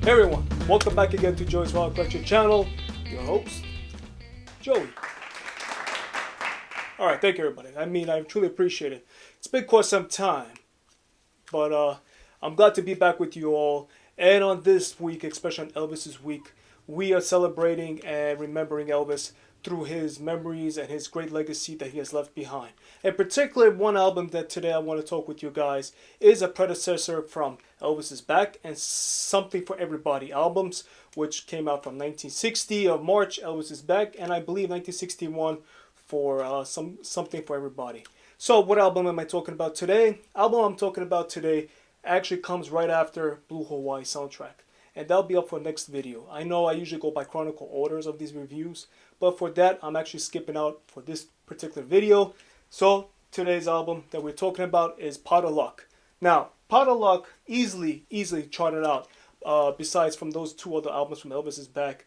Hey everyone, welcome back again to Joey's Rock Collection channel. Your host, Joey. Alright, thank you everybody. I truly appreciate it. It's been quite some time, but I'm glad to be back with you all. And on this week, especially on Elvis's week, we are celebrating and remembering Elvis through his memories and his great legacy that he has left behind. And particularly one album that today I want to talk with you guys is a predecessor from Elvis is Back and Something for Everybody albums, which came out from 1960 of March, Elvis is Back, and I believe 1961 for Something for Everybody. So what album am I talking about today? Album I'm talking about today actually comes right after Blue Hawaii soundtrack. And that'll be up for next video. I know I usually go by chronological orders of these reviews, but for that I'm actually skipping out for this particular video. So today's album that we're talking about is Pot of Luck. Now, Pot of Luck easily charted out, besides from those two other albums from Elvis is Back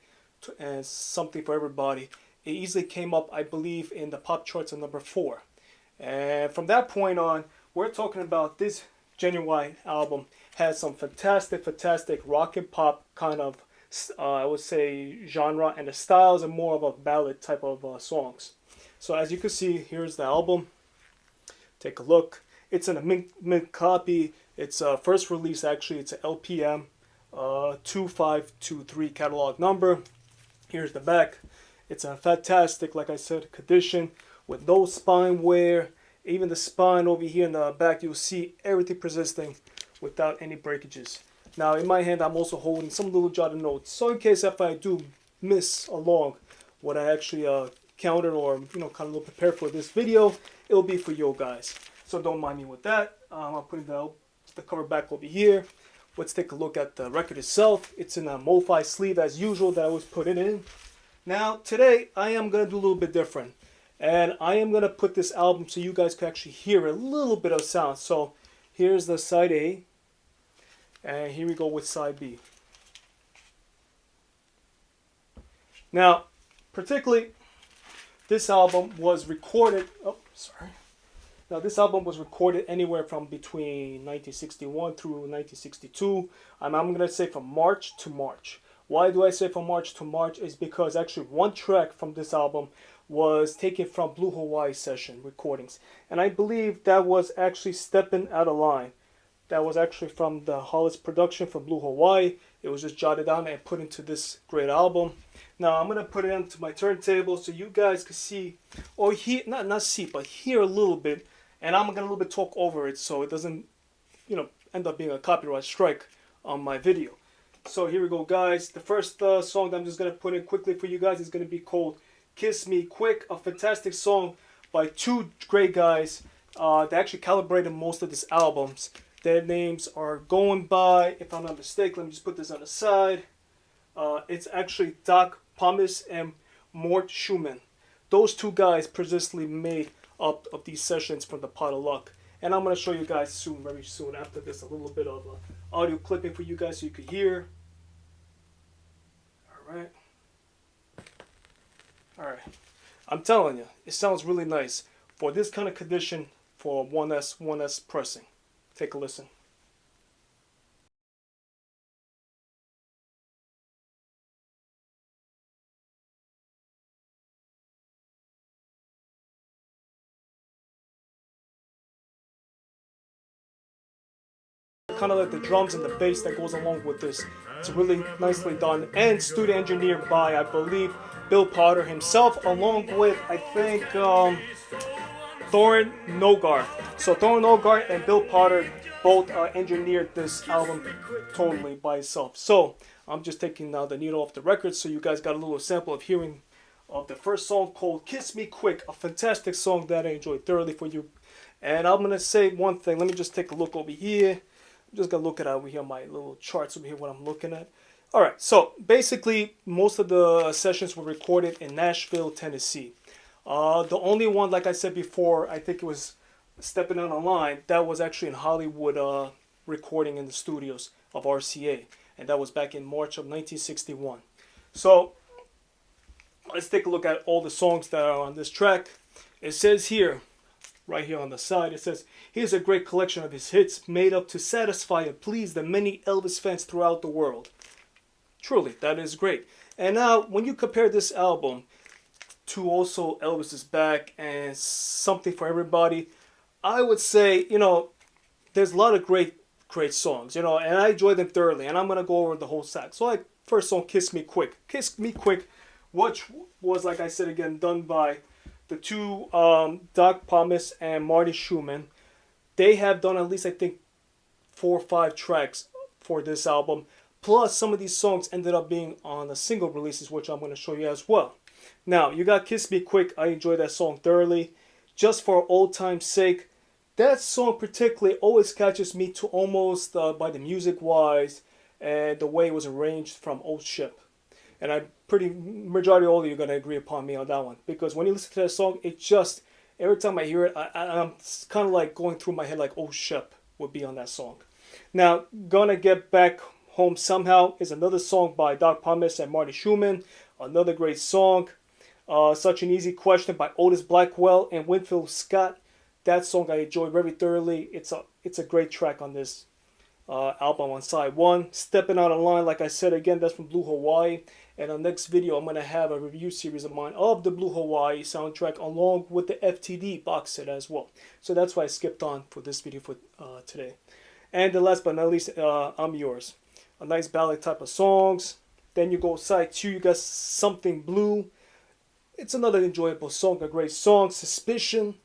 and Something for Everybody. It easily came up, I believe, in the pop charts at number 4. And from that point on, we're talking about this Genuine album has some fantastic rock and pop kind of, I would say, genre, and the styles are more of a ballad type of songs. So as you can see, here's the album. Take a look. It's in a mint copy. It's first release, actually. It's a LPM 2523 catalog number. Here's the back. It's a fantastic, like I said, condition with no spine wear. Even the spine over here in the back, you'll see everything persisting without any breakages. Now in my hand, I'm also holding some little jotted notes. So in case if I do miss along what I actually counted or kind of prepared for this video, it'll be for you guys. So don't mind me with that. I'm putting the cover back over here. Let's take a look at the record itself. It's in a MoFi sleeve as usual that I always put it in. Now today I am going to do a little bit different. And I am going to put this album so you guys can actually hear a little bit of sound. So here's the side A. And here we go with side B. Now, particularly, this album was recorded... Now, this album was recorded anywhere from between 1961 through 1962. I'm going to say from March to March. Why do I say from March to March? Is because actually one track from this album was taken from Blue Hawaii session recordings. And I believe that was actually Steppin' Out of Line. That was actually from the Hollis production from Blue Hawaii. It was just jotted down and put into this great album. Now I'm going to put it into my turntable so you guys can see, or hear, not see, but hear a little bit. And I'm going to a little bit talk over it so it doesn't, end up being a copyright strike on my video. So here we go, guys. The first song that I'm just going to put in quickly for you guys is going to be called Kiss Me Quick, a fantastic song by two great guys that actually calibrated most of these albums. Their names are going by, if I'm not mistaken, let me just put this on the side. It's actually Doc Pomus and Mort Schumann. Those two guys persistently made up of these sessions from the Pot of Luck. And I'm going to show you guys soon, very soon after this, a little bit of audio clipping for you guys so you can hear. Alright. Alright, I'm telling you, it sounds really nice for this kind of condition for 1S pressing. Take a listen. Kind of like the drums and the bass that goes along with this. It's really nicely done and studio engineered by, I believe, Bill Potter himself, along with, I think, Thorin Nogar. So Thorin Nogar and Bill Potter both engineered this album totally by itself. So I'm just taking now the needle off the record so you guys got a little sample of hearing of the first song called Kiss Me Quick, a fantastic song that I enjoyed thoroughly for you. And I'm going to say one thing. Let me just take a look over here. I'm just going to look at over here my little charts over here, what I'm looking at. Alright, so basically most of the sessions were recorded in Nashville, Tennessee. The only one, like I said before, I think it was Stepping Out of Line, that was actually in Hollywood recording in the studios of RCA. And that was back in March of 1961. So let's take a look at all the songs that are on this track. It says here, right here on the side. It says, here's a great collection of his hits made up to satisfy and please the many Elvis fans throughout the world. Truly, that is great. And now, when you compare this album to also Elvis is Back and Something for Everybody, I would say, there's a lot of great songs, and I enjoy them thoroughly. And I'm gonna go over the whole stack. So, like, first song, "Kiss Me Quick," "Kiss Me Quick," which was, like I said again, done by the two Doc Pomus and Marty Schumann. They have done at least, I think, 4 or 5 tracks for this album. Plus, some of these songs ended up being on the single releases, which I'm going to show you as well. Now, you got "Kiss Me Quick." I enjoy that song thoroughly. Just for old time's sake, that song particularly always catches me to almost by the music wise and the way it was arranged from Old Ship. And I'm pretty majority of all of you are going to agree upon me on that one, because when you listen to that song, it just every time I hear it, I'm kind of like going through my head like Old Ship would be on that song. Now, "Gonna Get Back Home Somehow" is another song by Doc Pomus and Marty Schumann. Another great song. "Such an Easy Question" by Otis Blackwell and Winfield Scott. That song I enjoy very thoroughly. It's a great track on this album on side one. "Stepping Out of Line," like I said again, that's from Blue Hawaii. And on the next video, I'm going to have a review series of mine of the Blue Hawaii soundtrack along with the FTD box set as well. So that's why I skipped on for this video for today. And the last but not least, "I'm Yours." A nice ballad type of songs. Then you go side two, you got "Something Blue." It's another enjoyable song, a great song. "Suspicion."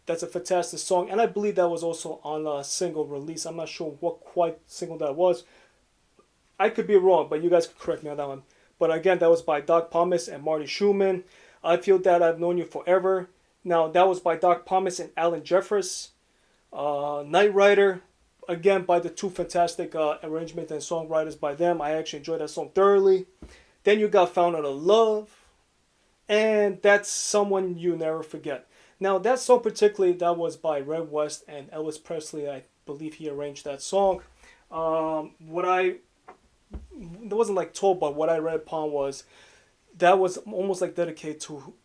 That's a fantastic song. And I believe that was also on a single release. I'm not sure what quite single that was. I could be wrong, but you guys could correct me on that one. But again, that was by Doc Pomus and Marty Schumann. "I Feel That I've Known You Forever." Now, that was by Doc Pomus and Alan Jeffers. "Night Rider," again, by the two fantastic arrangements and songwriters by them. I actually enjoyed that song thoroughly. Then you got "Found Out of Love." And "That's Someone You Never Forget." Now, that song particularly, that was by Red West and Elvis Presley. I believe he arranged that song. It wasn't like told, but what I read upon was that was almost like dedicated to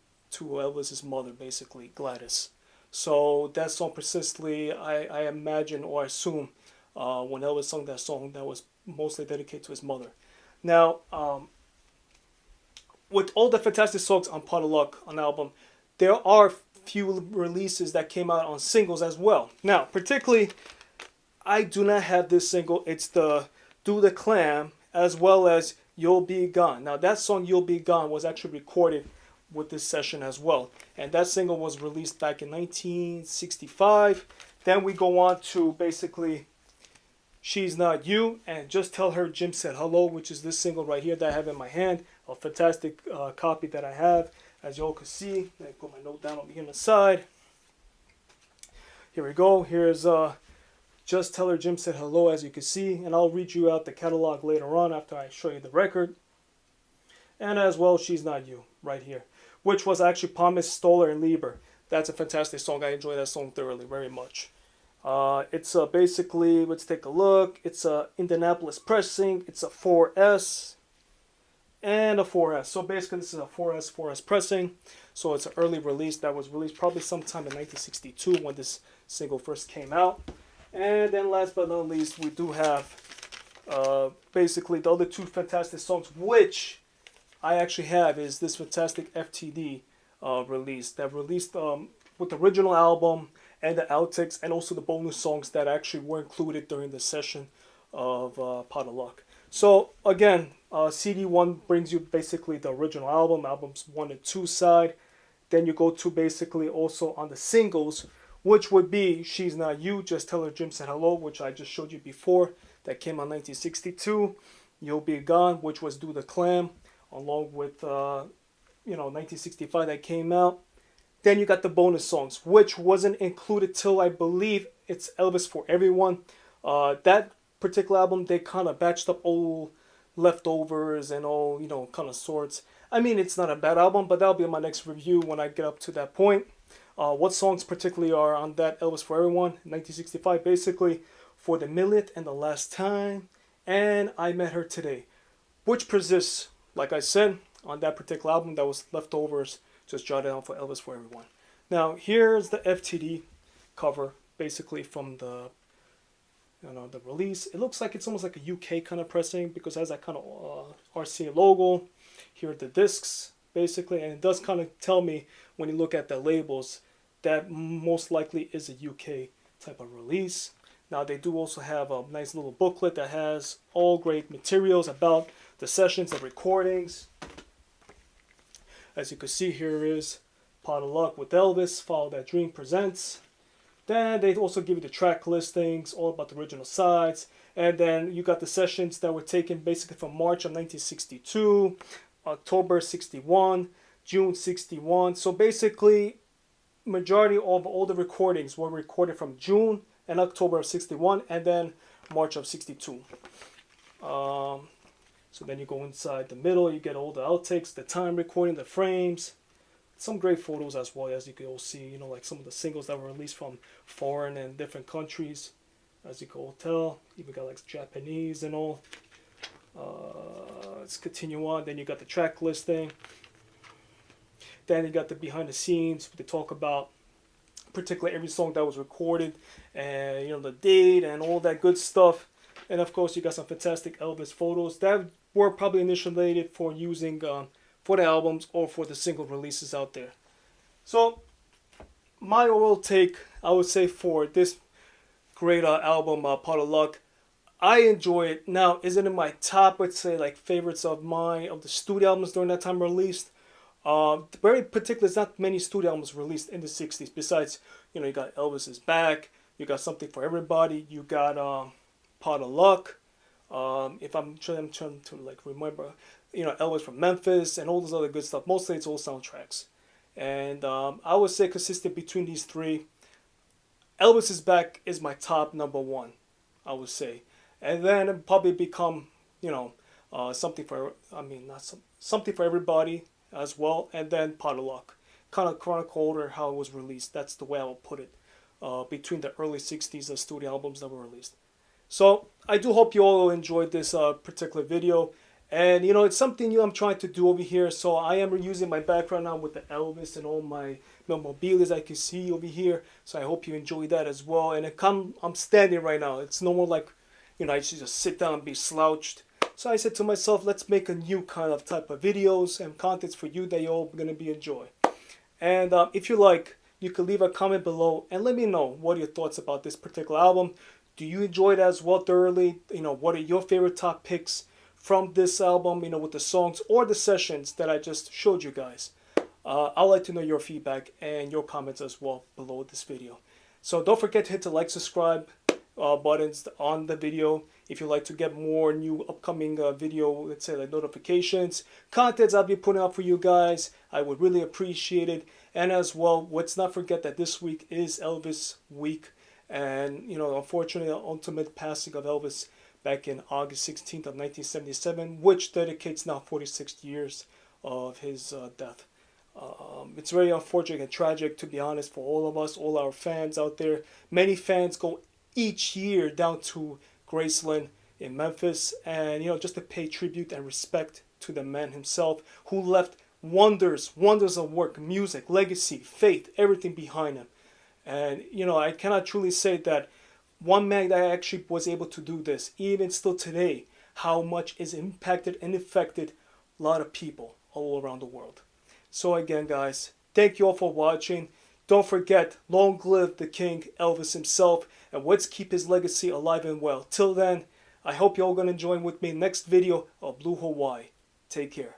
Elvis's mother, basically, Gladys. So that song persistently, I imagine or assume when Elvis sung that song, that was mostly dedicated to his mother. Now, with all the fantastic songs on Pot of Luck on the album, there are few releases that came out on singles as well. Now, particularly, I do not have this single. It's the "Do the Clam" as well as "You'll Be Gone." Now, that song "You'll Be Gone" was actually recorded with this session as well. And that single was released back in 1965. Then we go on to basically "She's Not You" and "Just Tell Her Jim Said Hello," which is this single right here that I have in my hand. A fantastic copy that I have, as you all can see. Let me put my note down over here on the side. Here we go. Here's "Just Tell Her Jim Said Hello," as you can see. And I'll read you out the catalog later on after I show you the record. And as well, "She's Not You," right here, which was actually Pomus, Stoller, and Lieber. That's a fantastic song. I enjoy that song thoroughly, very much. It's basically, let's take a look. It's a Indianapolis pressing. It's a 4S and a 4S. So basically, this is a 4S pressing. So it's an early release that was released probably sometime in 1962 when this single first came out. And then last but not least, we do have basically the other two fantastic songs, which I actually have is this fantastic FTD release that released with the original album and the outtakes and also the bonus songs that actually were included during the session of Pot of Luck. So again, CD1 brings you basically the original album, albums 1 and 2 side. Then you go to basically also on the singles, which would be "She's Not You," "Just Tell Her Jim Said Hello," which I just showed you before, that came out 1962. "You'll Be Gone," which was "Do the Clam," along with 1965 that came out. Then you got the bonus songs, which wasn't included till I believe it's "Elvis for Everyone." That particular album, they kind of batched up old leftovers and all, kind of sorts. I mean, it's not a bad album, but that'll be my next review when I get up to that point. What songs particularly are on that Elvis for Everyone, 1965, basically, "For the Millionth and the Last Time," and "I Met Her Today," which persists, like I said, on that particular album. That was leftovers, just jotted down for Elvis for Everyone. Now, here's the FTD cover, basically from the The release, it looks like it's almost like a UK kind of pressing because it has that kind of RCA logo. Here are the discs basically, and it does kind of tell me when you look at the labels that most likely is a UK type of release. Now they do also have a nice little booklet that has all great materials about the sessions and recordings. As you can see, here is Pot of Luck with Elvis, Follow That Dream presents. Then they also give you the track listings, all about the original sides. And then you got the sessions that were taken basically from March of 1962, October 61, June 61. So basically, majority of all the recordings were recorded from June and October of 61 and then March of 62. So then you go inside the middle, you get all the outtakes, the time recording, the frames. Some great photos as well, as you can all see, like some of the singles that were released from foreign and different countries, as you can all tell. Even got like Japanese and all. Let's continue on. Then you got the track listing. Then you got the behind the scenes. They talk about particularly every song that was recorded, and the date and all that good stuff. And of course, you got some fantastic Elvis photos that were probably initiated for using for the albums or for the single releases out there. So my overall take, I would say, for this great album, Pot of Luck, I enjoy it. Now, is it in my top, let's say, like favorites of mine, of the studio albums during that time released? Very particular, there's not many studio albums released in the 60s. Besides, you got Elvis Is Back, you got Something for Everybody, you got Pot of Luck. If I'm trying to like remember, Elvis from Memphis and all this other good stuff. Mostly it's all soundtracks. And I would say consistent between these three, Elvis Is Back is my top number one, I would say. And then it probably become, Something for, Something for Everybody as well. And then Pot of Luck. Kind of chronicle order how it was released. That's the way I would put it. Between the early 60s studio albums that were released. So I do hope you all enjoyed this particular video. And it's something new I'm trying to do over here. So I am reusing my background now with the Elvis and all my memorabilia I can see over here. So I hope you enjoy that as well. And I'm standing right now. It's no more like, I should just sit down and be slouched. So I said to myself, let's make a new kind of type of videos and contents for you that you're all going to be enjoy. And if you like, you can leave a comment below and let me know what are your thoughts about this particular album. Do you enjoy it as well thoroughly? What are your favorite top picks from this album, with the songs or the sessions that I just showed you guys? I'd like to know your feedback and your comments as well below this video. So don't forget to hit the like, subscribe buttons on the video if you'd like to get more new upcoming video, let's say like notifications, contents I'll be putting out for you guys. I would really appreciate it. And as well, let's not forget that this week is Elvis week. And, unfortunately, the ultimate passing of Elvis back in August 16th of 1977, which dedicates now 46 years of his death. It's very unfortunate and tragic, to be honest, for all of us, all our fans out there. Many fans go each year down to Graceland in Memphis and, just to pay tribute and respect to the man himself who left wonders of work, music, legacy, faith, everything behind him. And, I cannot truly say that one man that actually was able to do this, even still today, how much is impacted and affected a lot of people all around the world. So again, guys, thank you all for watching. Don't forget, long live the King, Elvis himself, and let's keep his legacy alive and well. Till then, I hope you're all going to join with me next video of Blue Hawaii. Take care.